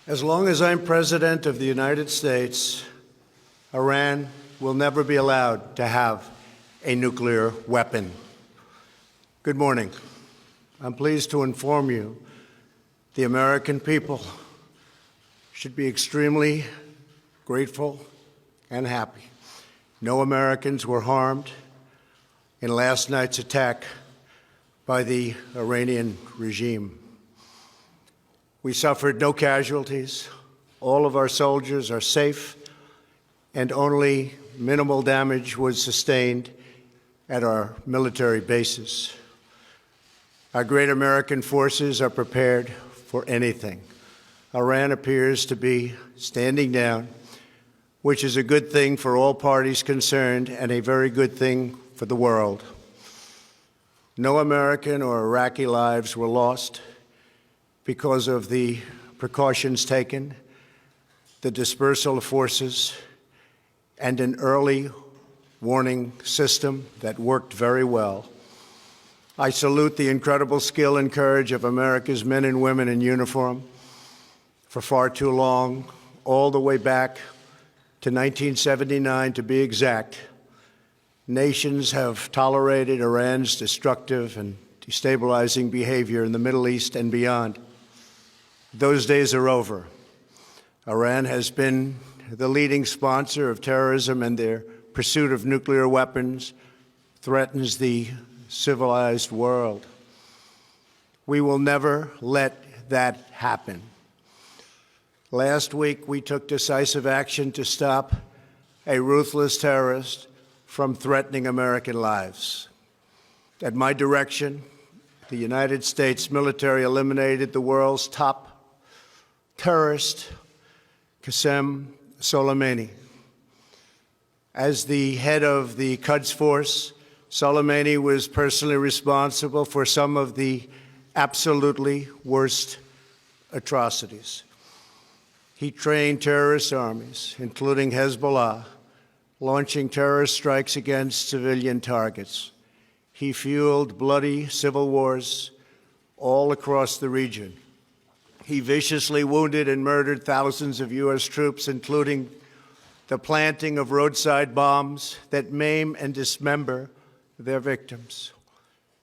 As long as I'm President of the United States, Iran will never be allowed to have a nuclear weapon. Good morning. I'm pleased to inform you the American people should be extremely grateful and happy. No Americans were harmed in last night's attack by the Iranian regime. We suffered no casualties. All of our soldiers are safe, and only minimal damage was sustained at our military bases. Our great American forces are prepared for anything. Iran appears to be standing down, which is a good thing for all parties concerned and a very good thing for the world. No American or Iraqi lives were lost because of the precautions taken, the dispersal of forces, and an early warning system that worked very well. I salute the incredible skill and courage of America's men and women in uniform. For far too long, all the way back to 1979 to be exact, nations have tolerated Iran's destructive and destabilizing behavior in the Middle East and beyond. Those days are over. Iran has been the leading sponsor of terrorism, and their pursuit of nuclear weapons threatens the civilized world. We will never let that happen. Last week, we took decisive action to stop a ruthless terrorist from threatening American lives. At my direction, the United States military eliminated the world's top terrorist, Qasem Soleimani. As the head of the Quds Force, Soleimani was personally responsible for some of the absolutely worst atrocities. He trained terrorist armies, including Hezbollah, launching terrorist strikes against civilian targets. He fueled bloody civil wars all across the region. He viciously wounded and murdered thousands of U.S. troops, including the planting of roadside bombs that maim and dismember their victims.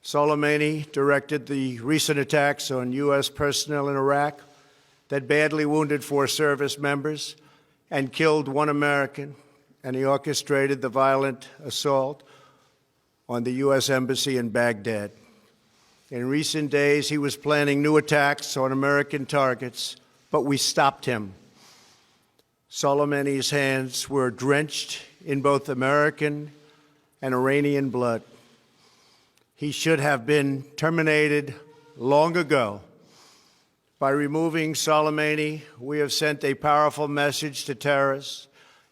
Soleimani directed the recent attacks on U.S. personnel in Iraq that badly wounded 4 service members and killed 1 American, and he orchestrated the violent assault on the U.S. Embassy in Baghdad. In recent days, he was planning new attacks on American targets, but we stopped him. Soleimani's hands were drenched in both American and Iranian blood. He should have been terminated long ago. By removing Soleimani, we have sent a powerful message to terrorists.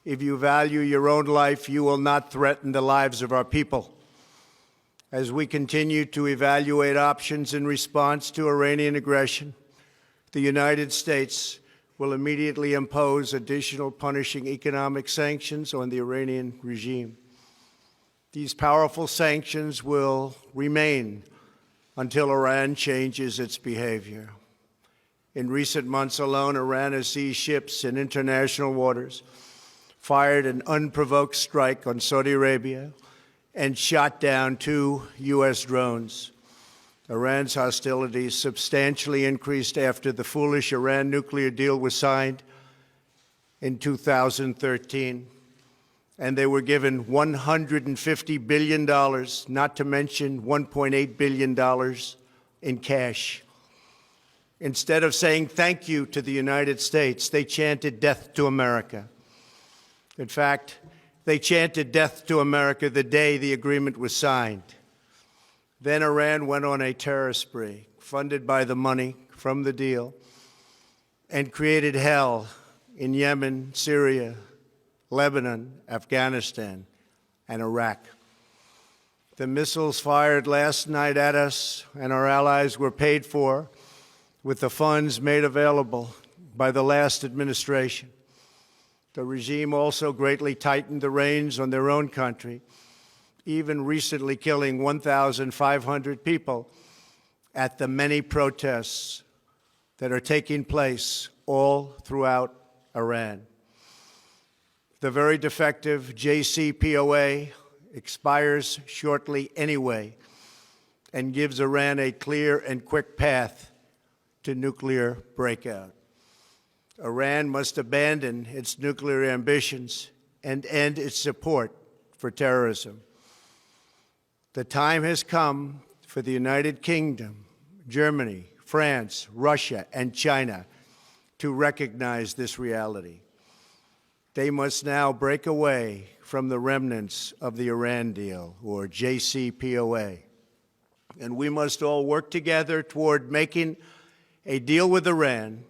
If you value your own life, you will not threaten the lives of our people. As we continue to evaluate options in response to Iranian aggression, the United States will immediately impose additional punishing economic sanctions on the Iranian regime. These powerful sanctions will remain until Iran changes its behavior. In recent months alone, Iran has seized ships in international waters, fired an unprovoked strike on Saudi Arabia, and shot down 2 U.S. drones. Iran's hostilities substantially increased after the foolish Iran nuclear deal was signed in 2013, and they were given $150 billion, not to mention $1.8 billion in cash. Instead of saying thank you to the United States, they chanted death to America. In fact, they chanted death to America the day the agreement was signed. Then Iran went on a terror spree, funded by the money from the deal, and created hell in Yemen, Syria, Lebanon, Afghanistan, and Iraq. The missiles fired last night at us and our allies were paid for with the funds made available by the last administration. The regime also greatly tightened the reins on their own country, even recently killing 1,500 people at the many protests that are taking place all throughout Iran. The very defective JCPOA expires shortly anyway and gives Iran a clear and quick path to nuclear breakout. Iran must abandon its nuclear ambitions and end its support for terrorism. The time has come for the United Kingdom, Germany, France, Russia, and China to recognize this reality. They must now break away from the remnants of the Iran deal, or JCPOA. And we must all work together toward making a deal with Iran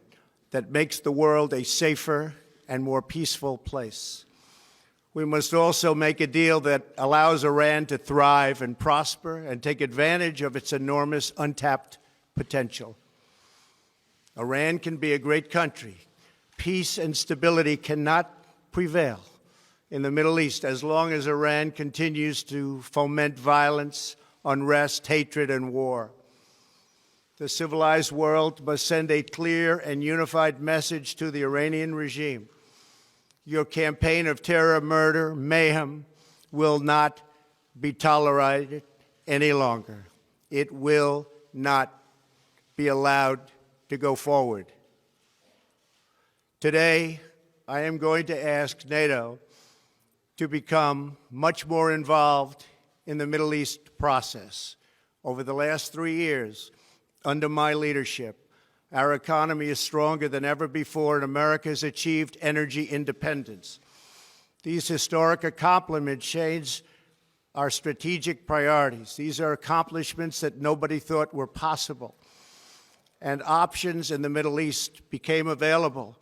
that makes the world a safer and more peaceful place. We must also make a deal that allows Iran to thrive and prosper and take advantage of its enormous untapped potential. Iran can be a great country. Peace and stability cannot prevail in the Middle East as long as Iran continues to foment violence, unrest, hatred, and war. The civilized world must send a clear and unified message to the Iranian regime. Your campaign of terror, murder, mayhem will not be tolerated any longer. It will not be allowed to go forward. Today, I am going to ask NATO to become much more involved in the Middle East process. Over the last 3 years, under my leadership, our economy is stronger than ever before, and America has achieved energy independence. These historic accomplishments change our strategic priorities. These are accomplishments that nobody thought were possible. And options in the Middle East became available.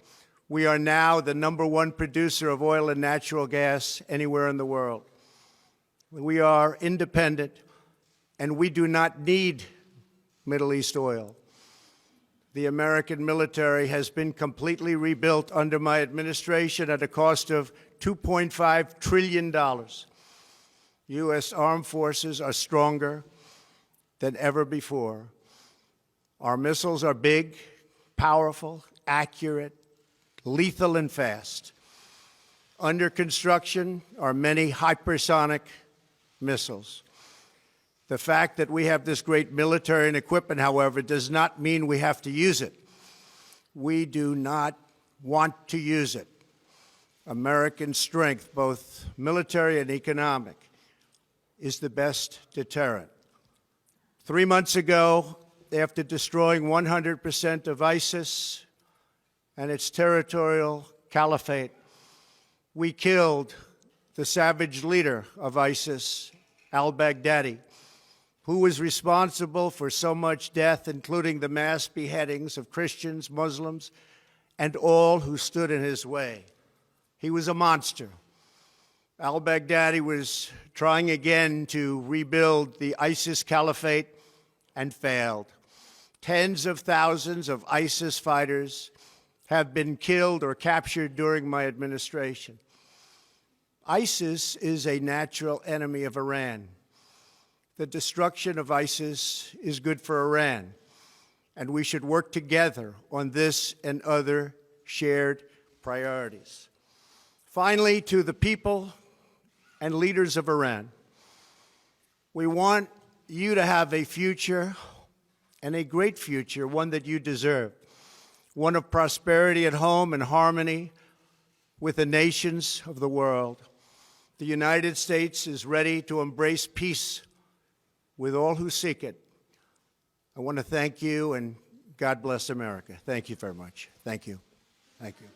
We are now the #1 producer of oil and natural gas anywhere in the world. We are independent, and we do not need Middle East oil. The American military has been completely rebuilt under my administration at a cost of $2.5 trillion. U.S. armed forces are stronger than ever before. Our missiles are big, powerful, accurate, lethal, and fast. Under construction are many hypersonic missiles. The fact that we have this great military and equipment, however, does not mean we have to use it. We do not want to use it. American strength, both military and economic, is the best deterrent. 3 months ago, after destroying 100% of ISIS and its territorial caliphate, we killed the savage leader of ISIS, al-Baghdadi, who was responsible for so much death, including the mass beheadings of Christians, Muslims, and all who stood in his way. He was a monster. Al-Baghdadi was trying again to rebuild the ISIS caliphate and failed. Tens of thousands of ISIS fighters have been killed or captured during my administration. ISIS is a natural enemy of Iran. The destruction of ISIS is good for Iran, and we should work together on this and other shared priorities. Finally, to the people and leaders of Iran, we want you to have a future, and a great future, one that you deserve, one of prosperity at home and harmony with the nations of the world. The United States is ready to embrace peace with all who seek it. I want to thank you, and God bless America. Thank you very much. Thank you. Thank you.